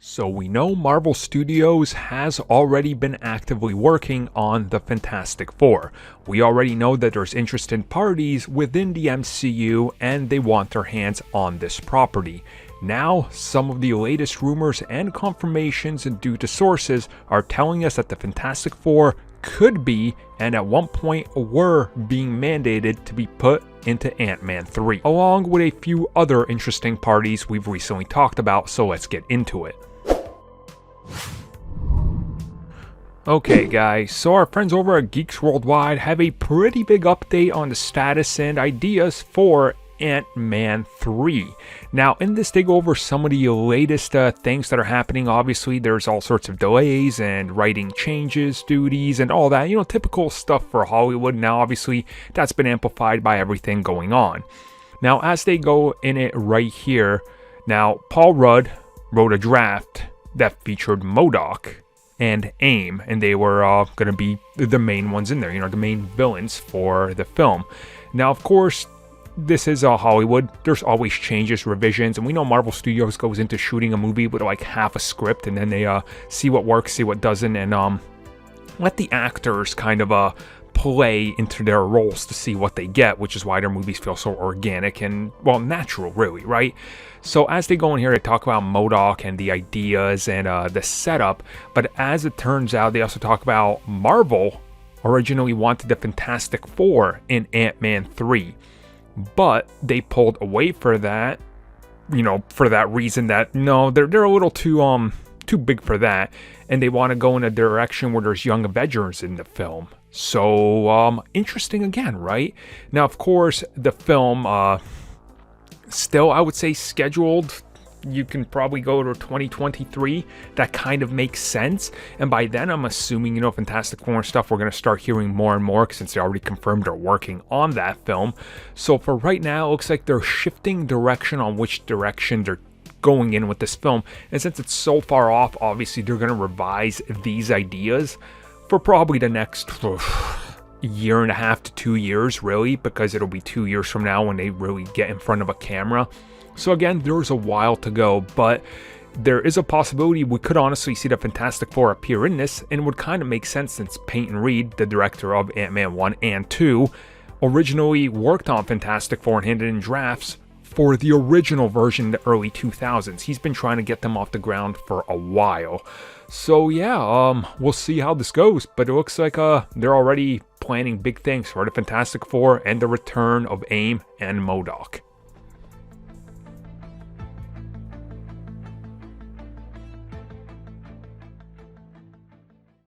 So we know Marvel Studios has already been actively working on the Fantastic Four. We already know that there's interested parties within the MCU and they want their hands on this property. Now, some of the latest rumors and confirmations due to sources are telling us that the Fantastic Four could be, and at one point were being mandated to be put into Ant-Man 3, along with a few other interesting parties we've recently talked about, so let's get into it. Okay guys, so our friends over at Geeks Worldwide have a pretty big update on the status and ideas for Ant-Man 3. Now in this they go over some of the latest things that are happening. Obviously there's all sorts of delays and writing changes, duties and all that, typical stuff for Hollywood. Now obviously that's been amplified by everything going on. Now as they go in it right here, now Paul Rudd wrote a draft that featured MODOK and AIM, and they were going to be the main ones in there, the main villains for the film. Now, of course, this is Hollywood. There's always changes, revisions, and we know Marvel Studios goes into shooting a movie with like half a script, and then they see what works, see what doesn't, and let the actors kind of play into their roles to see what they get, which is why their movies feel so organic and, well, natural, really, right? So as they go in here, they talk about MODOK and the ideas and the setup, but as it turns out, they also talk about Marvel originally wanted the Fantastic Four in Ant-Man 3, but they pulled away for that, for that reason that, no, they're a little too big for that, and they want to go in a direction where there's young Avengers in the film. So, interesting again, right? Now, of course, the film, still, I would say, scheduled. You can probably go to 2023. That kind of makes sense. And by then, I'm assuming, Fantastic Four and stuff, we're going to start hearing more and more since they already confirmed they're working on that film. So for right now, it looks like they're shifting direction on which direction they're going in with this film. And since it's so far off, obviously, they're going to revise these ideas for probably the next year and a half to 2 years, really, because it'll be 2 years from now when they really get in front of a camera. So again, there's a while to go, but there is a possibility we could honestly see the Fantastic Four appear in this, and it would kind of make sense since Peyton Reed, the director of Ant-Man 1 and 2, originally worked on Fantastic Four and handed in drafts for the original version in the early 2000s. He's been trying to get them off the ground for a while. So yeah, we'll see how this goes, but it looks like they're already planning big things for the Fantastic Four and the return of AIM and MODOK.